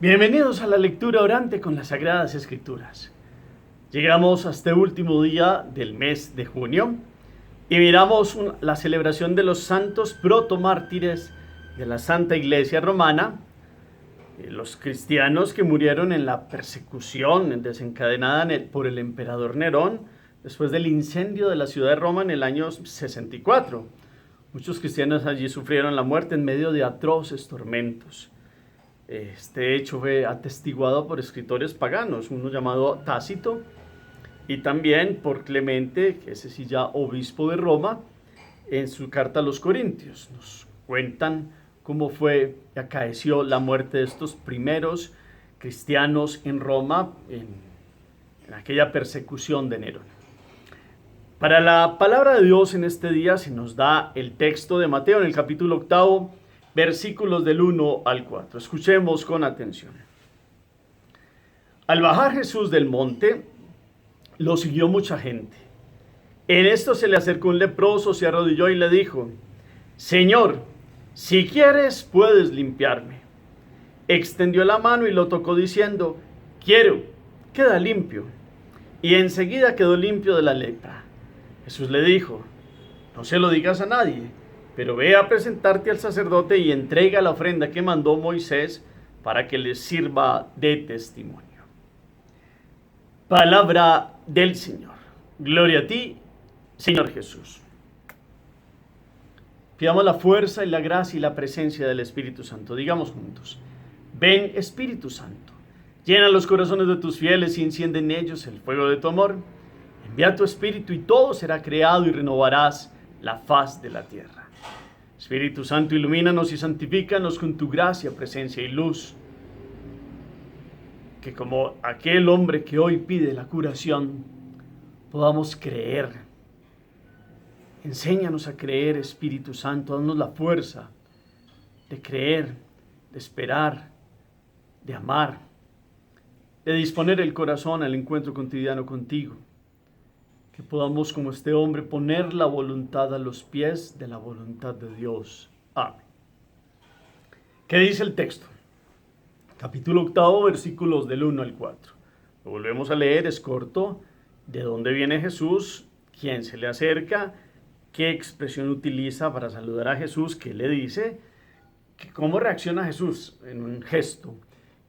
Bienvenidos a la lectura orante con las Sagradas Escrituras. Llegamos a este último día del mes de junio y miramos la celebración de los santos protomártires de la Santa Iglesia Romana, los cristianos que murieron en la persecución desencadenada por el emperador Nerón después del incendio de la ciudad de Roma en el año 64. Muchos cristianos allí sufrieron la muerte en medio de atroces tormentos. Este hecho fue atestiguado por escritores paganos, uno llamado Tácito y también por Clemente, que es sí ya obispo de Roma, en su carta a los Corintios. Nos cuentan cómo fue y acaeció la muerte de estos primeros cristianos en Roma en aquella persecución de Nerón. Para la palabra de Dios en este día se nos da el texto de Mateo en el capítulo 8, versículos del 1 al 4. Escuchemos con atención. Al bajar Jesús del monte, lo siguió mucha gente. En esto se le acercó un leproso, se arrodilló y le dijo: Señor, si quieres, puedes limpiarme. Extendió la mano y lo tocó diciendo: quiero, queda limpio. Y enseguida quedó limpio de la lepra. Jesús le dijo: no se lo digas a nadie, pero ve a presentarte al sacerdote y entrega la ofrenda que mandó Moisés para que les sirva de testimonio. Palabra del Señor. Gloria a ti, Señor Jesús. Pidamos la fuerza y la gracia y la presencia del Espíritu Santo. Digamos juntos: ven, Espíritu Santo, llena los corazones de tus fieles y enciende en ellos el fuego de tu amor. Envía tu Espíritu y todo será creado y renovarás la faz de la tierra. Espíritu Santo, ilumínanos y santifícanos con tu gracia, presencia y luz. Que como aquel hombre que hoy pide la curación, podamos creer. Enséñanos a creer, Espíritu Santo, danos la fuerza de creer, de esperar, de amar, de disponer el corazón al encuentro cotidiano contigo. Que podamos, como este hombre, poner la voluntad a los pies de la voluntad de Dios. Amén. ¿Qué dice el texto? Capítulo 8, versículos del 1 al 4. Lo volvemos a leer, es corto. ¿De dónde viene Jesús? ¿Quién se le acerca? ¿Qué expresión utiliza para saludar a Jesús? ¿Qué le dice? ¿Cómo reacciona Jesús en un gesto?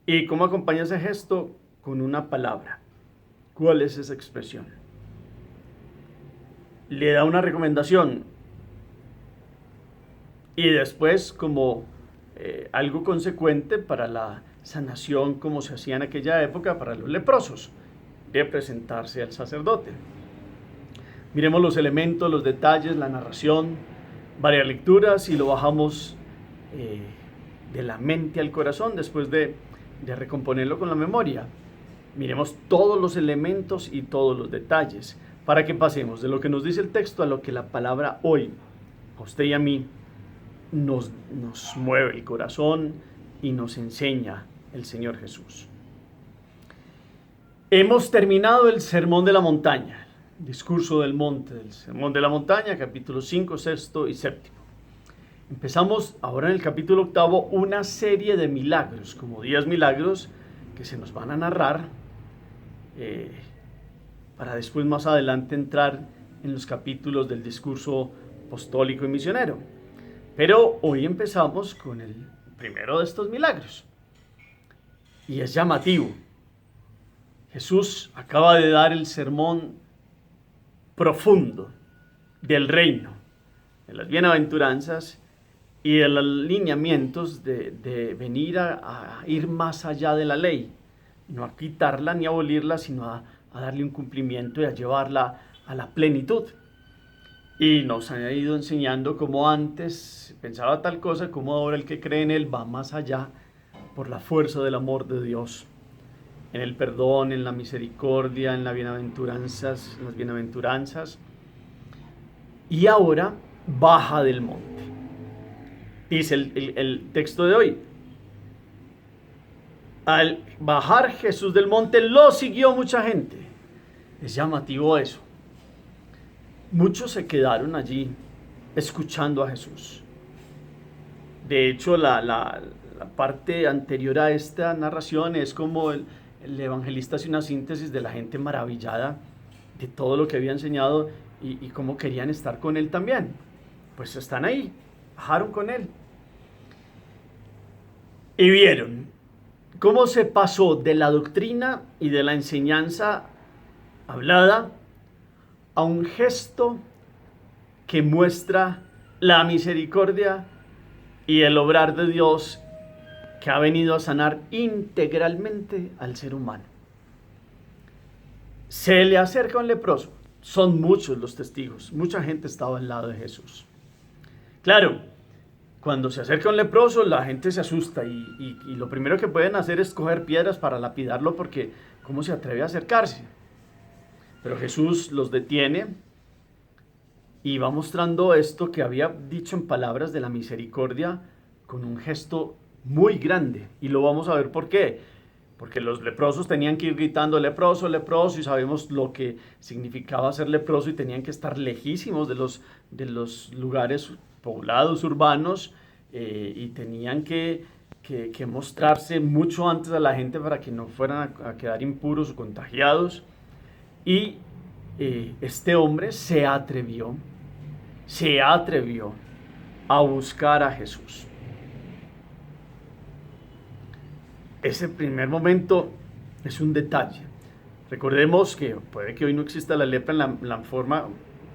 ¿Y cómo acompaña ese gesto? Con una palabra. ¿Cuál es esa expresión? Le da una recomendación y después, como algo consecuente para la sanación, como se hacía en aquella época para los leprosos, de presentarse al sacerdote. Miremos los elementos, los detalles, la narración, varias lecturas y lo bajamos de la mente al corazón después de recomponerlo con la memoria. Miremos todos los elementos y todos los detalles, para que pasemos de lo que nos dice el texto a lo que la palabra hoy, a usted y a mí, nos mueve el corazón y nos enseña el Señor Jesús. Hemos terminado el Sermón de la Montaña, el discurso del monte, del Sermón de la Montaña, capítulos 5, 6 y 7. Empezamos ahora en el capítulo 8 una serie de milagros, como 10 milagros que se nos van a narrar, para después más adelante entrar en los capítulos del discurso apostólico y misionero. Pero hoy empezamos con el primero de estos milagros. Y es llamativo. Jesús acaba de dar el sermón profundo del reino, de las bienaventuranzas y de los lineamientos de venir a ir más allá de la ley. No a quitarla ni a abolirla, sino a darle un cumplimiento y a llevarla a la plenitud. Y nos ha ido enseñando cómo antes pensaba tal cosa, cómo ahora el que cree en él va más allá por la fuerza del amor de Dios, en el perdón, en la misericordia, en las bienaventuranzas. Y ahora baja del monte. Dice el texto de hoy: al bajar Jesús del monte, lo siguió mucha gente. Es llamativo eso. Muchos se quedaron allí escuchando a Jesús. De hecho, la la parte anterior a esta narración es como el evangelista hace una síntesis de la gente maravillada de todo lo que había enseñado y cómo querían estar con él también. Pues están ahí, bajaron con él. Y vieron cómo se pasó de la doctrina y de la enseñanza hablada a un gesto que muestra la misericordia y el obrar de Dios que ha venido a sanar integralmente al ser humano. Se le acerca un leproso. Son muchos los testigos. Mucha gente estaba al lado de Jesús. Claro, cuando se acerca un leproso, la gente se asusta y lo primero que pueden hacer es coger piedras para lapidarlo porque ¿cómo se atreve a acercarse? Pero Jesús los detiene y va mostrando esto que había dicho en palabras de la misericordia con un gesto muy grande. Y lo vamos a ver por qué. Porque los leprosos tenían que ir gritando leproso, leproso, y sabemos lo que significaba ser leproso y tenían que estar lejísimos de los lugares poblados, urbanos, y tenían que mostrarse mucho antes a la gente para que no fueran a quedar impuros o contagiados. Y este hombre se atrevió a buscar a Jesús. Ese primer momento es un detalle. Recordemos que puede que hoy no exista la lepra en la forma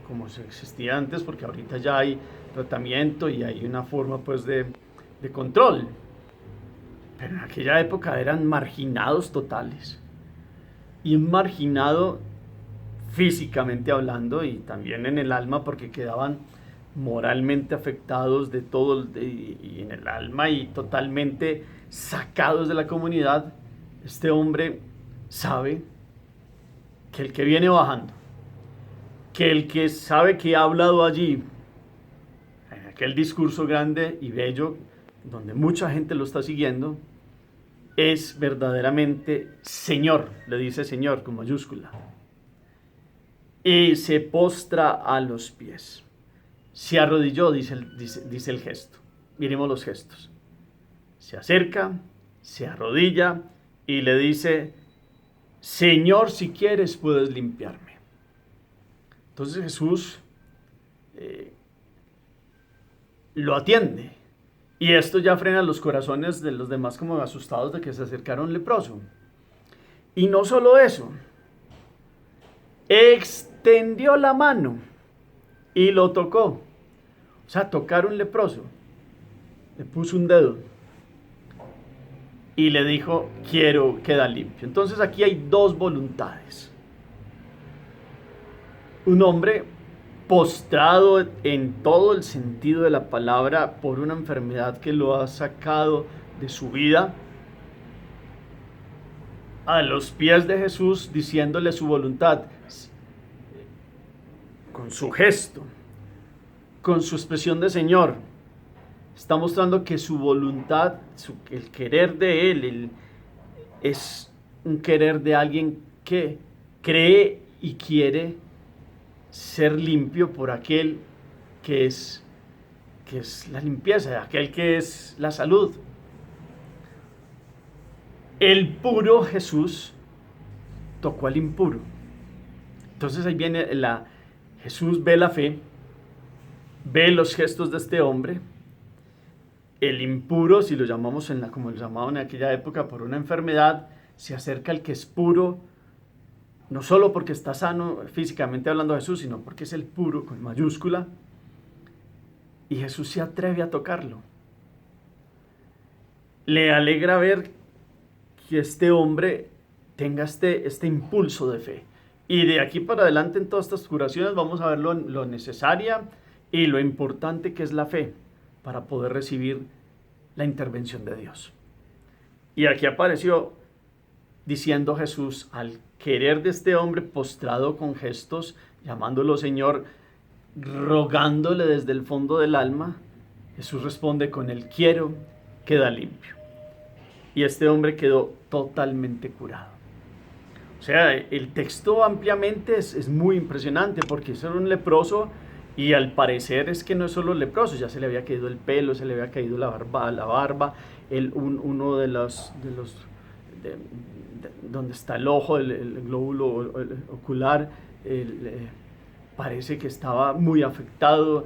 como se existía antes, porque ahorita ya hay tratamiento y hay una forma pues de control. Pero en aquella época eran marginados totales. Y un marginado físicamente hablando y también en el alma, porque quedaban moralmente afectados de todo y en el alma y totalmente sacados de la comunidad. Este hombre sabe que el que viene bajando, que el que sabe que ha hablado allí en aquel discurso grande y bello donde mucha gente lo está siguiendo, es verdaderamente Señor, le dice Señor con mayúscula, y se postra a los pies. Se arrodilló, dice el gesto. Miremos los gestos. Se acerca, se arrodilla y le dice, Señor, si quieres puedes limpiarme. Entonces Jesús lo atiende. Y esto ya frena los corazones de los demás como asustados de que se acercara un leproso. Y no solo eso, extendió la mano y lo tocó. O sea, tocar un leproso. Le puso un dedo y le dijo, quiero, queda limpio. Entonces aquí hay dos voluntades. Un hombre postrado en todo el sentido de la palabra por una enfermedad que lo ha sacado de su vida, a los pies de Jesús diciéndole su voluntad, con su gesto, con su expresión de Señor, está mostrando que su voluntad, el querer de Él, es un querer de alguien que cree y quiere ser limpio por aquel que es la limpieza, aquel que es la salud. El puro Jesús tocó al impuro. Entonces ahí viene Jesús ve la fe, ve los gestos de este hombre. El impuro, si lo llamamos como lo llamaban en aquella época por una enfermedad, se acerca al que es puro, no solo porque está sano físicamente hablando de Jesús, sino porque es el puro con mayúscula. Y Jesús se atreve a tocarlo. Le alegra ver que este hombre tenga este impulso de fe. Y de aquí para adelante en todas estas curaciones vamos a ver lo necesaria y lo importante que es la fe para poder recibir la intervención de Dios. Y aquí apareció diciendo Jesús, al querer de este hombre postrado con gestos, llamándolo Señor, rogándole desde el fondo del alma, Jesús responde con el quiero, queda limpio. Y este hombre quedó totalmente curado. O sea, el texto ampliamente es muy impresionante porque era un leproso Y al parecer es que no es solo leproso, ya se le había caído el pelo, se le había caído la barba, uno de- donde está el ojo, el glóbulo ocular, parece que estaba muy afectado,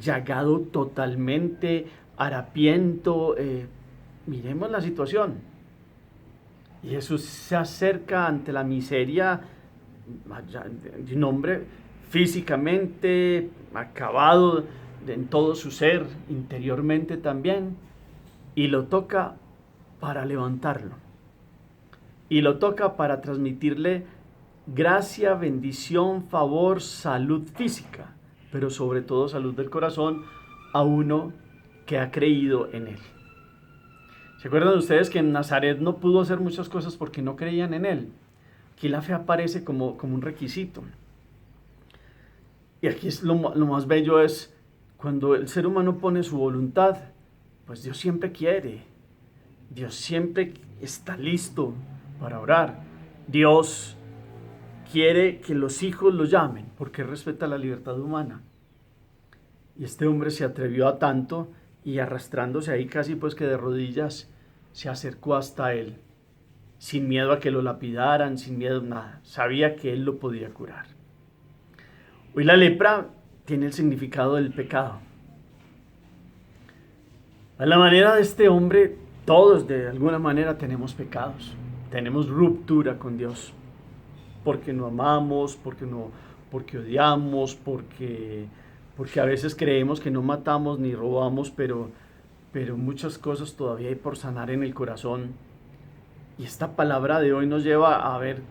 llagado totalmente, harapiento. Miremos la situación. Y Jesús se acerca ante la miseria de un hombre físicamente acabado en todo su ser, interiormente también, y lo toca para levantarlo. Y lo toca para transmitirle gracia, bendición, favor, salud física, pero sobre todo salud del corazón a uno que ha creído en él. ¿Se acuerdan ustedes que en Nazaret no pudo hacer muchas cosas porque no creían en él? Aquí la fe aparece como un requisito. Y aquí es lo más bello es cuando el ser humano pone su voluntad, pues Dios siempre quiere. Dios siempre está listo para orar. Dios quiere que los hijos lo llamen porque respeta la libertad humana. Y este hombre se atrevió a tanto y arrastrándose ahí casi pues que de rodillas se acercó hasta él, sin miedo a que lo lapidaran, sin miedo a nada. Sabía que él lo podía curar. Hoy la lepra tiene el significado del pecado. A la manera de este hombre, todos de alguna manera tenemos pecados. Tenemos ruptura con Dios. Porque no amamos, porque odiamos, porque a veces creemos que no matamos ni robamos, pero muchas cosas todavía hay por sanar en el corazón. Y esta palabra de hoy nos lleva a ver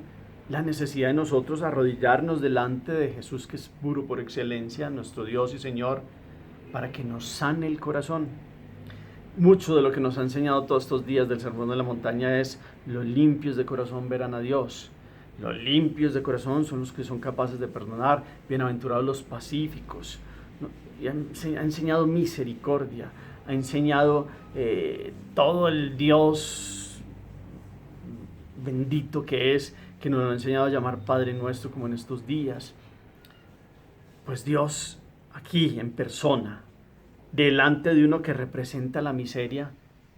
la necesidad de nosotros arrodillarnos delante de Jesús, que es puro por excelencia, nuestro Dios y Señor, para que nos sane el corazón. Mucho de lo que nos ha enseñado todos estos días del Sermón de la Montaña es: los limpios de corazón verán a Dios. Los limpios de corazón son los que son capaces de perdonar. Bienaventurados los pacíficos. Y ha enseñado misericordia, ha enseñado todo el Dios bendito que es, que nos lo ha enseñado a llamar Padre Nuestro como en estos días. Pues Dios aquí en persona, delante de uno que representa la miseria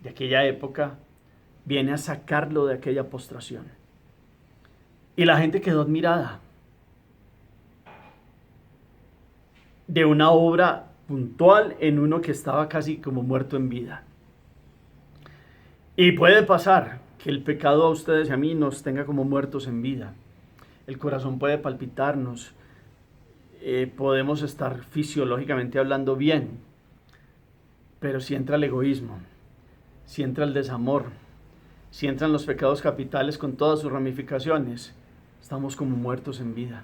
de aquella época, viene a sacarlo de aquella postración. Y la gente quedó admirada de una obra puntual en uno que estaba casi como muerto en vida. Y puede pasar que el pecado a ustedes y a mí nos tenga como muertos en vida. El corazón puede palpitarnos, podemos estar fisiológicamente hablando bien, pero si entra el egoísmo, si entra el desamor, si entran los pecados capitales con todas sus ramificaciones, estamos como muertos en vida.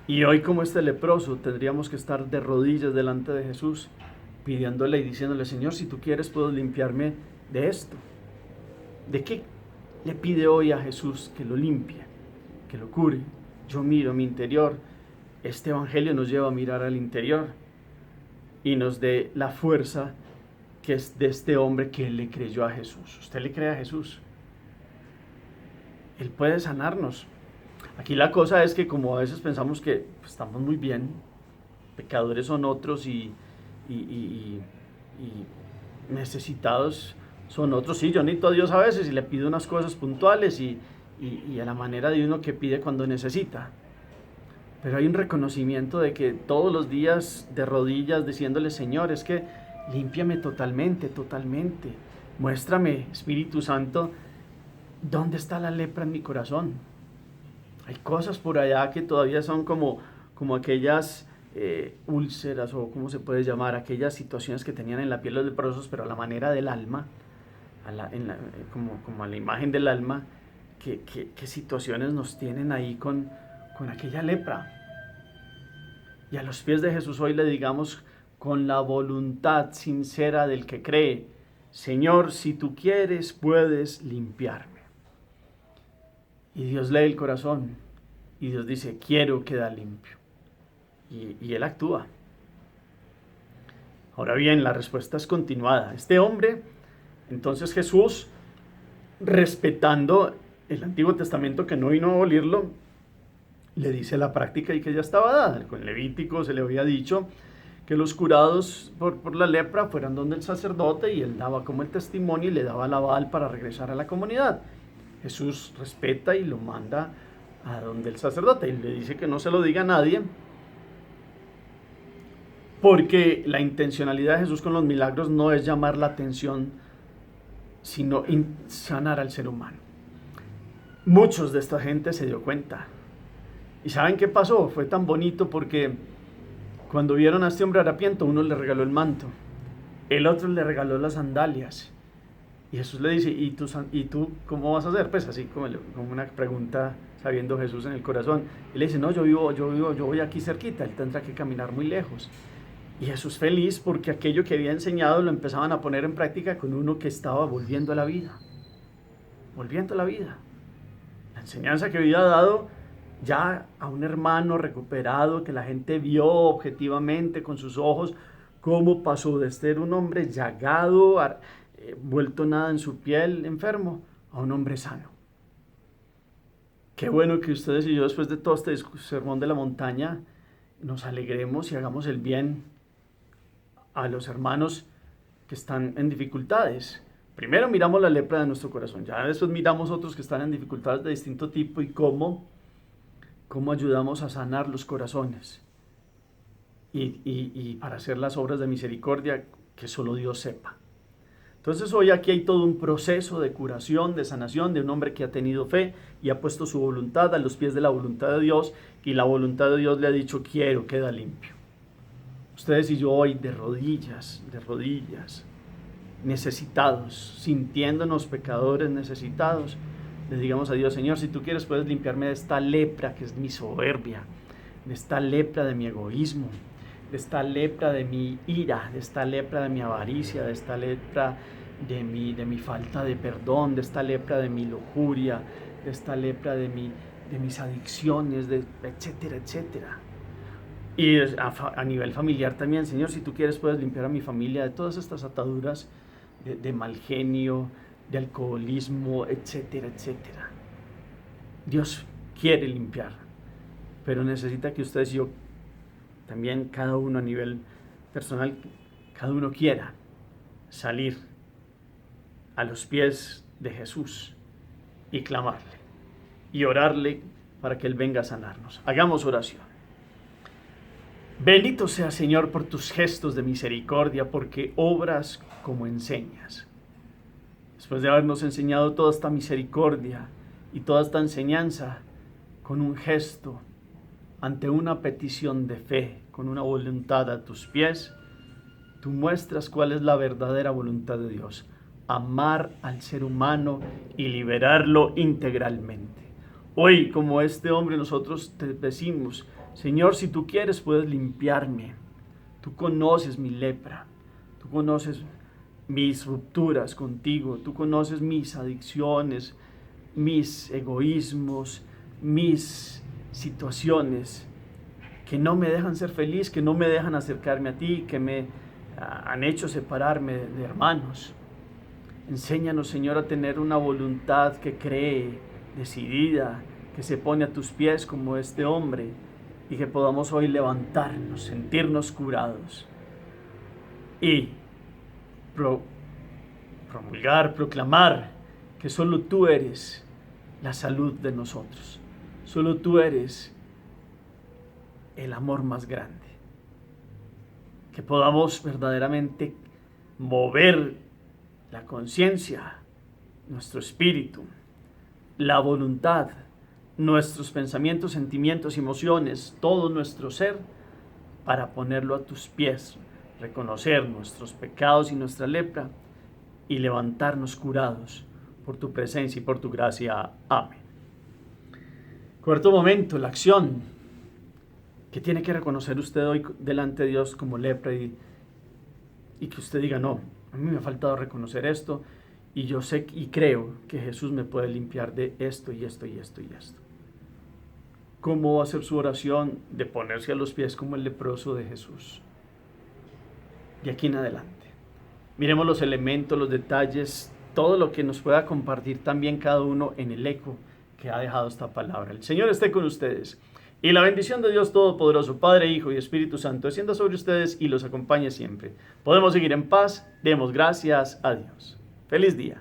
Y hoy, como este leproso, tendríamos que estar de rodillas delante de Jesús, pidiéndole y diciéndole: Señor, si tú quieres, puedo limpiarme de esto. ¿De qué le pide hoy a Jesús que lo limpie, que lo cure? Yo miro mi interior. Este evangelio nos lleva a mirar al interior y nos dé la fuerza que es de este hombre que le creyó a Jesús. ¿Usted le cree a Jesús? Él puede sanarnos. Aquí la cosa es que, como a veces pensamos que estamos muy bien, pecadores son otros y necesitados son otros. Sí, yo necesito a Dios a veces y le pido unas cosas puntuales y a la manera de uno que pide cuando necesita. Pero hay un reconocimiento de que todos los días de rodillas diciéndole: Señor, es que límpiame totalmente, totalmente. Muéstrame, Espíritu Santo, dónde está la lepra en mi corazón. Hay cosas por allá que todavía son como aquellas úlceras, o cómo se puede llamar, aquellas situaciones que tenían en la piel los leprosos, pero a la manera del alma, como a la imagen del alma, que situaciones nos tienen ahí con aquella lepra. Y a los pies de Jesús hoy le digamos con la voluntad sincera del que cree: Señor, si tú quieres, puedes limpiarme. Y Dios lee el corazón y Dios dice: quiero quedar limpio. Y Él actúa. Ahora bien, la respuesta es continuada. Este hombre, entonces Jesús, respetando el Antiguo Testamento, que no vino a abolirlo, le dice la práctica y que ya estaba dada. Con Levítico se le había dicho que los curados por la lepra fueran donde el sacerdote y él daba como el testimonio y le daba el aval para regresar a la comunidad. Jesús respeta y lo manda a donde el sacerdote y le dice que no se lo diga a nadie, porque la intencionalidad de Jesús con los milagros no es llamar la atención, sino sanar al ser humano. Muchos de esta gente se dio cuenta. ¿Y saben qué pasó? Fue tan bonito porque cuando vieron a este hombre harapiento, uno le regaló el manto, el otro le regaló las sandalias. Y Jesús le dice, ¿y tú cómo vas a hacer? Pues así como una pregunta, sabiendo Jesús en el corazón. Y le dice, no, yo voy aquí cerquita, él tendrá que caminar muy lejos. Y Jesús feliz porque aquello que había enseñado lo empezaban a poner en práctica con uno que estaba volviendo a la vida. Volviendo a la vida. La enseñanza que había dado ya a un hermano recuperado, que la gente vio objetivamente con sus ojos cómo pasó de ser un hombre llagado, vuelto nada en su piel, enfermo, a un hombre sano. Qué bueno que ustedes y yo, después de todo este sermón de la montaña, nos alegremos y hagamos el bien a los hermanos que están en dificultades. Primero miramos la lepra de nuestro corazón, ya después miramos otros que están en dificultades de distinto tipo y cómo ayudamos a sanar los corazones y para hacer las obras de misericordia que solo Dios sepa. Entonces hoy aquí hay todo un proceso de curación, de sanación de un hombre que ha tenido fe y ha puesto su voluntad a los pies de la voluntad de Dios, y la voluntad de Dios le ha dicho, quiero, queda limpio. Ustedes y yo hoy de rodillas, necesitados, sintiéndonos pecadores necesitados, le digamos a Dios, Señor, si tú quieres puedes limpiarme de esta lepra que es mi soberbia, de esta lepra de mi egoísmo, de esta lepra de mi ira, de esta lepra de mi avaricia, de esta lepra de mi falta de perdón, de esta lepra de mi lujuria, de esta lepra de mis adicciones, etcétera, etcétera. Y a nivel familiar también, Señor, si tú quieres puedes limpiar a mi familia de todas estas ataduras de mal genio, de alcoholismo, etcétera, etcétera. Dios quiere limpiar, pero necesita que ustedes y yo, también cada uno a nivel personal, cada uno quiera salir a los pies de Jesús y clamarle y orarle para que Él venga a sanarnos. Hagamos oración. Bendito sea, Señor, por tus gestos de misericordia, porque obras como enseñas. Después de habernos enseñado toda esta misericordia y toda esta enseñanza, con un gesto, ante una petición de fe, con una voluntad a tus pies, tú muestras cuál es la verdadera voluntad de Dios: amar al ser humano y liberarlo integralmente. Hoy, como este hombre, nosotros te decimos, Señor, si tú quieres puedes limpiarme. Tú conoces mi lepra, tú conoces mis rupturas contigo, tú conoces mis adicciones, mis egoísmos, mis situaciones que no me dejan ser feliz, que no me dejan acercarme a ti, que me han hecho separarme de hermanos. Enséñanos, Señor, a tener una voluntad que cree, decidida, que se pone a tus pies como este hombre, y que podamos hoy levantarnos, sentirnos curados y promulgar, proclamar que solo tú eres la salud de nosotros, solo tú eres el amor más grande. Que podamos verdaderamente mover la conciencia, nuestro espíritu, la voluntad, nuestros pensamientos, sentimientos, emociones, todo nuestro ser, para ponerlo a tus pies, reconocer nuestros pecados y nuestra lepra y levantarnos curados por tu presencia y por tu gracia. Amén. Cuarto momento, la acción que tiene que reconocer usted hoy delante de Dios como lepra y que usted diga, no, a mí me ha faltado reconocer esto y yo sé y creo que Jesús me puede limpiar de esto y esto y esto y esto. ¿Cómo va a ser su oración? De ponerse a los pies como el leproso de Jesús. De aquí en adelante. Miremos los elementos, los detalles, todo lo que nos pueda compartir también cada uno en el eco que ha dejado esta palabra. El Señor esté con ustedes Y la bendición de Dios Todopoderoso, Padre, Hijo y Espíritu Santo, descienda sobre ustedes y los acompañe siempre. Podemos seguir en paz. Demos gracias a Dios. Feliz día.